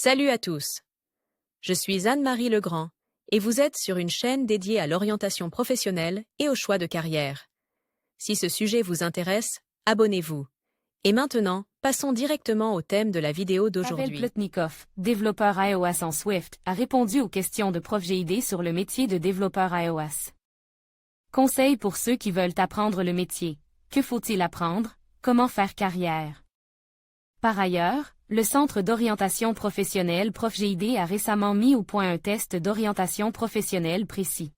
Salut à tous. Je suis Anne-Marie Legrand et vous êtes sur une chaîne dédiée à l'orientation professionnelle et au choix de carrière. Si ce sujet vous intéresse, abonnez-vous. Et maintenant, passons directement au thème de la vidéo Pavel d'aujourd'hui. Plotnikov, développeur iOS en Swift, a répondu aux questions de Prof GID sur le métier de développeur iOS. Conseils pour ceux qui veulent apprendre le métier. Que faut-il apprendre? Comment faire carrière? Par ailleurs, le Centre d'orientation professionnelle Prof GID a récemment mis au point un test d'orientation professionnelle précis,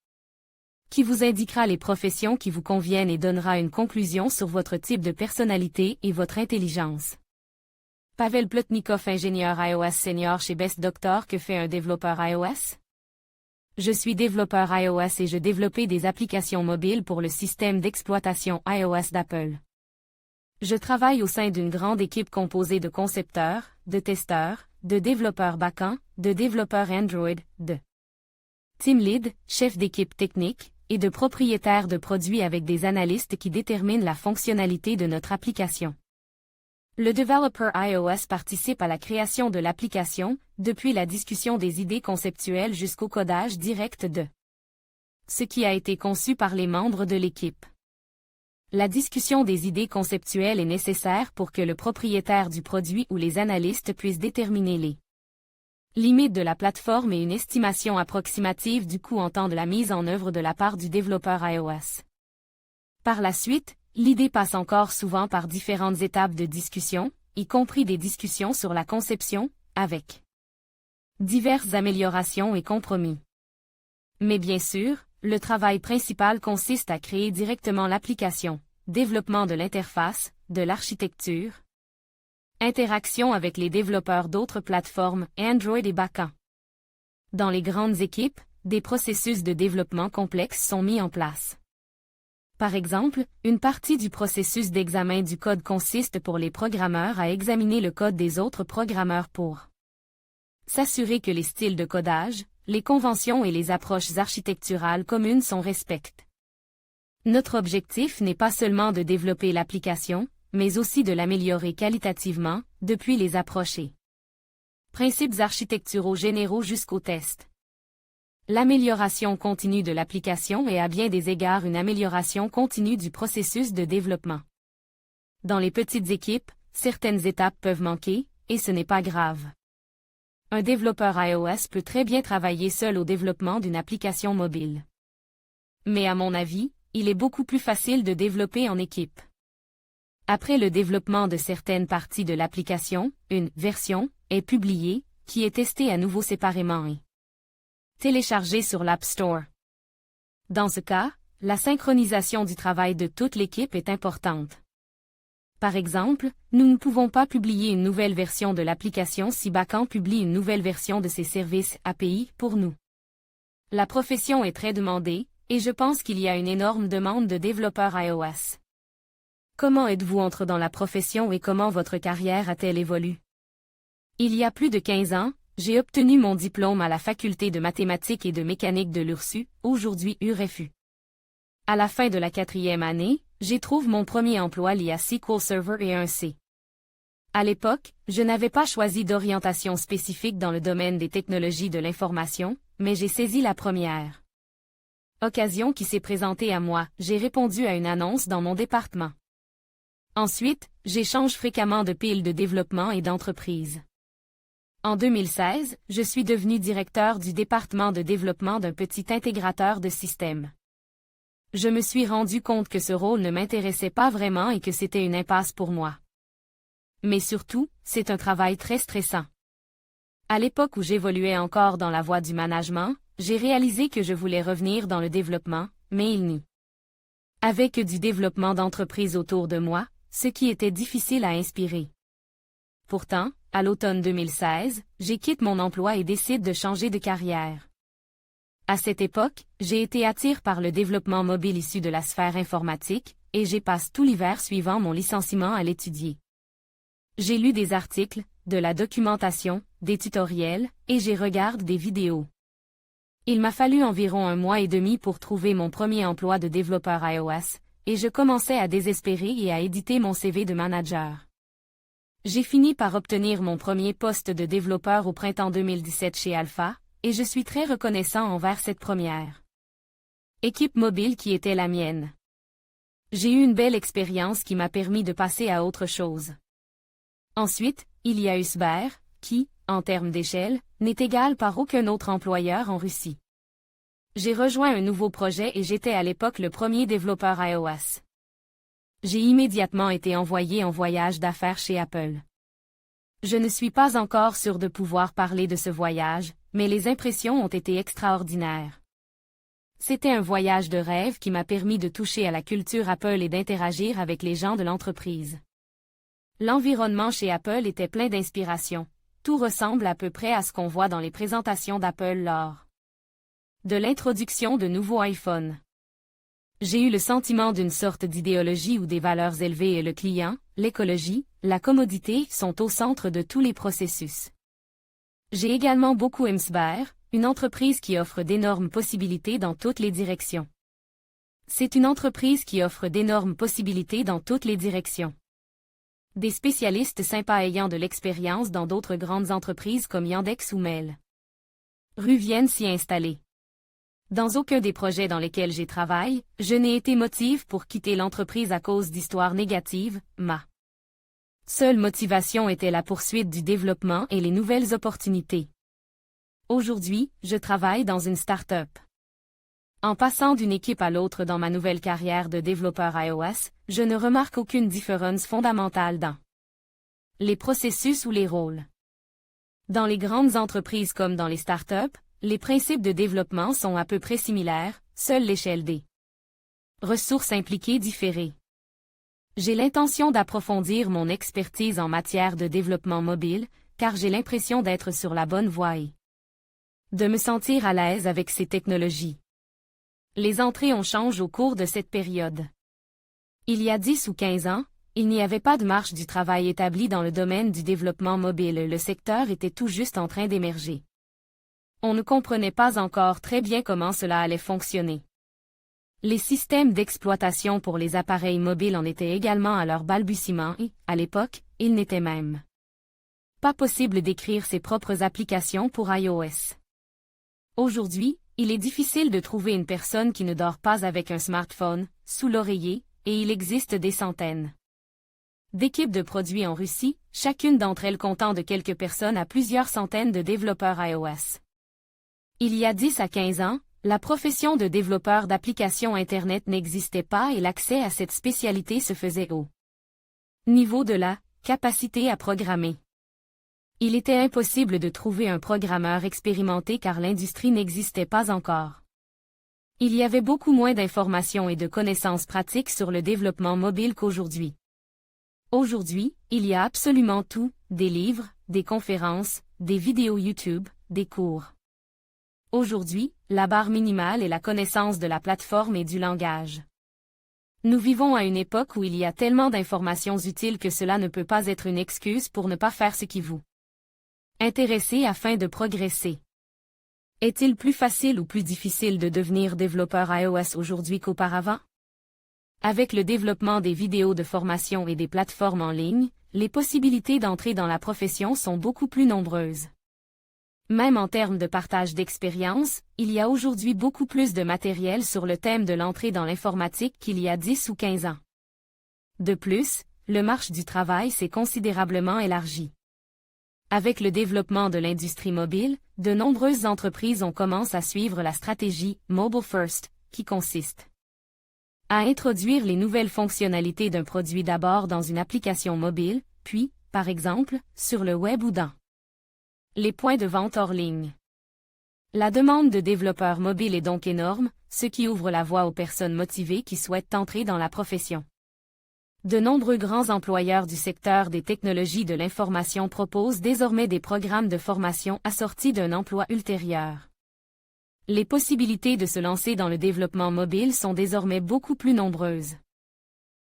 qui vous indiquera les professions qui vous conviennent et donnera une conclusion sur votre type de personnalité et votre intelligence. Pavel Plotnikov, ingénieur iOS senior chez Best Doctor. Que fait un développeur iOS? Je suis développeur iOS et je développais des applications mobiles pour le système d'exploitation iOS d'Apple. Je travaille au sein d'une grande équipe composée de concepteurs, de testeurs, de développeurs back-end, de développeurs Android, de team lead, chef d'équipe technique, et de propriétaires de produits avec des analystes qui déterminent la fonctionnalité de notre application. Le développeur iOS participe à la création de l'application, depuis la discussion des idées conceptuelles jusqu'au codage direct de ce qui a été conçu par les membres de l'équipe. La discussion des idées conceptuelles est nécessaire pour que le propriétaire du produit ou les analystes puissent déterminer les limites de la plateforme et une estimation approximative du coût en temps de la mise en œuvre de la part du développeur iOS. Par la suite, l'idée passe encore souvent par différentes étapes de discussion, y compris des discussions sur la conception, avec diverses améliorations et compromis. Mais bien sûr, le travail principal consiste à créer directement l'application, développement de l'interface, de l'architecture, interaction avec les développeurs d'autres plateformes, Android et back-end. Dans les grandes équipes, des processus de développement complexes sont mis en place. Par exemple, une partie du processus d'examen du code consiste pour les programmeurs à examiner le code des autres programmeurs pour s'assurer que les styles de codage, les conventions et les approches architecturales communes sont respectées. Notre objectif n'est pas seulement de développer l'application, mais aussi de l'améliorer qualitativement, depuis les approches et principes architecturaux généraux jusqu'au test. L'amélioration continue de l'application est à bien des égards une amélioration continue du processus de développement. Dans les petites équipes, certaines étapes peuvent manquer, et ce n'est pas grave. Un développeur iOS peut très bien travailler seul au développement d'une application mobile. Mais à mon avis, il est beaucoup plus facile de développer en équipe. Après le développement de certaines parties de l'application, une version est publiée, qui est testée à nouveau séparément et téléchargée sur l'App Store. Dans ce cas, la synchronisation du travail de toute l'équipe est importante. Par exemple, nous ne pouvons pas publier une nouvelle version de l'application si backend publie une nouvelle version de ses services API pour nous. La profession est très demandée, et je pense qu'il y a une énorme demande de développeurs iOS. Comment êtes-vous entré dans la profession et comment votre carrière a-t-elle évolué? Il y a plus de 15 ans, j'ai obtenu mon diplôme à la faculté de mathématiques et de mécanique de l'URSU, aujourd'hui URFU. À la fin de la 4e année, j'ai trouvé mon premier emploi lié à SQL Server et un C. À l'époque, je n'avais pas choisi d'orientation spécifique dans le domaine des technologies de l'information, mais j'ai saisi la première occasion qui s'est présentée à moi. J'ai répondu à une annonce dans mon département. Ensuite, j'échange fréquemment de piles de développement et d'entreprise. En 2016, je suis devenu directeur du département de développement d'un petit intégrateur de systèmes. Je me suis rendu compte que ce rôle ne m'intéressait pas vraiment et que c'était une impasse pour moi. Mais surtout, c'est un travail très stressant. À l'époque où j'évoluais encore dans la voie du management, j'ai réalisé que je voulais revenir dans le développement, mais il n'y avait que du développement d'entreprise autour de moi, ce qui était difficile à inspirer. Pourtant, à l'automne 2016, j'ai quitté mon emploi et décide de changer de carrière. À cette époque, j'ai été attiré par le développement mobile issu de la sphère informatique, et j'ai passé tout l'hiver suivant mon licenciement à l'étudier. J'ai lu des articles, de la documentation, des tutoriels, et j'ai regardé des vidéos. Il m'a fallu environ 1 mois et demi pour trouver mon premier emploi de développeur iOS, et je commençais à désespérer et à éditer mon CV de manager. J'ai fini par obtenir mon premier poste de développeur au printemps 2017 chez Alpha, et je suis très reconnaissant envers cette première équipe mobile qui était la mienne. J'ai eu une belle expérience qui m'a permis de passer à autre chose. Ensuite, il y a eu Sber, qui, en termes d'échelle, n'est égal par aucun autre employeur en Russie. J'ai rejoint un nouveau projet et j'étais à l'époque le premier développeur iOS. J'ai immédiatement été envoyé en voyage d'affaires chez Apple. Je ne suis pas encore sûr de pouvoir parler de ce voyage, mais les impressions ont été extraordinaires. C'était un voyage de rêve qui m'a permis de toucher à la culture Apple et d'interagir avec les gens de l'entreprise. L'environnement chez Apple était plein d'inspiration. Tout ressemble à peu près à ce qu'on voit dans les présentations d'Apple lors de l'introduction de nouveaux iPhones. J'ai eu le sentiment d'une sorte d'idéologie où des valeurs élevées et le client, l'écologie, la commodité sont au centre de tous les processus. J'ai également beaucoup aimé Sber, une entreprise qui offre d'énormes possibilités dans toutes les directions. C'est une entreprise qui offre d'énormes possibilités dans toutes les directions. Des spécialistes sympas ayant de l'expérience dans d'autres grandes entreprises comme Yandex ou Mail. Viennent s'y installer. Dans aucun des projets dans lesquels j'ai travaillé, je n'ai été motive pour quitter l'entreprise à cause d'histoires négatives, ma seule motivation était la poursuite du développement et les nouvelles opportunités. Aujourd'hui, je travaille dans une start-up. En passant d'une équipe à l'autre dans ma nouvelle carrière de développeur iOS, je ne remarque aucune différence fondamentale dans les processus ou les rôles. Dans les grandes entreprises comme dans les start-up, les principes de développement sont à peu près similaires, seule l'échelle des ressources impliquées différées. J'ai l'intention d'approfondir mon expertise en matière de développement mobile, car j'ai l'impression d'être sur la bonne voie et de me sentir à l'aise avec ces technologies. Les entrées ont changé au cours de cette période. Il y a 10 ou 15 ans, il n'y avait pas de marche du travail établie dans le domaine du développement mobile, le secteur était tout juste en train d'émerger. On ne comprenait pas encore très bien comment cela allait fonctionner. Les systèmes d'exploitation pour les appareils mobiles en étaient également à leur balbutiement et, à l'époque, il n'était même pas possible d'écrire ses propres applications pour iOS. Aujourd'hui, il est difficile de trouver une personne qui ne dort pas avec un smartphone, sous l'oreiller, et il existe des centaines d'équipes de produits en Russie, chacune d'entre elles comptant de quelques personnes à plusieurs centaines de développeurs iOS. Il y a 10 à 15 ans, la profession de développeur d'applications Internet n'existait pas et l'accès à cette spécialité se faisait au niveau de la capacité à programmer. Il était impossible de trouver un programmeur expérimenté car l'industrie n'existait pas encore. Il y avait beaucoup moins d'informations et de connaissances pratiques sur le développement mobile qu'aujourd'hui. Aujourd'hui, il y a absolument tout, des livres, des conférences, des vidéos YouTube, des cours. Aujourd'hui, la barre minimale est la connaissance de la plateforme et du langage. Nous vivons à une époque où il y a tellement d'informations utiles que cela ne peut pas être une excuse pour ne pas faire ce qui vous intéresse afin de progresser. Est-il plus facile ou plus difficile de devenir développeur iOS aujourd'hui qu'auparavant? Avec le développement des vidéos de formation et des plateformes en ligne, les possibilités d'entrer dans la profession sont beaucoup plus nombreuses. Même en termes de partage d'expérience, il y a aujourd'hui beaucoup plus de matériel sur le thème de l'entrée dans l'informatique qu'il y a 10 ou 15 ans. De plus, le marché du travail s'est considérablement élargi. Avec le développement de l'industrie mobile, de nombreuses entreprises ont commencé à suivre la stratégie « Mobile First », qui consiste à introduire les nouvelles fonctionnalités d'un produit d'abord dans une application mobile, puis, par exemple, sur le web ou dans les points de vente hors ligne. La demande de développeurs mobiles est donc énorme, ce qui ouvre la voie aux personnes motivées qui souhaitent entrer dans la profession. De nombreux grands employeurs du secteur des technologies de l'information proposent désormais des programmes de formation assortis d'un emploi ultérieur. Les possibilités de se lancer dans le développement mobile sont désormais beaucoup plus nombreuses.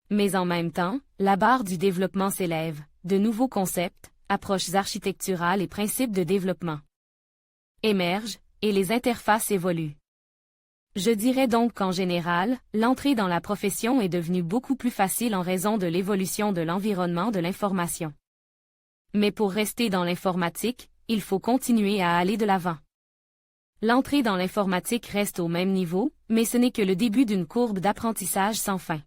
Mais en même temps, la barre du développement s'élève, de nouveaux concepts, approches architecturales et principes de développement émergent, et les interfaces évoluent. Je dirais donc qu'en général, l'entrée dans la profession est devenue beaucoup plus facile en raison de l'évolution de l'environnement de l'information. Mais pour rester dans l'informatique, il faut continuer à aller de l'avant. L'entrée dans l'informatique reste au même niveau, mais ce n'est que le début d'une courbe d'apprentissage sans fin.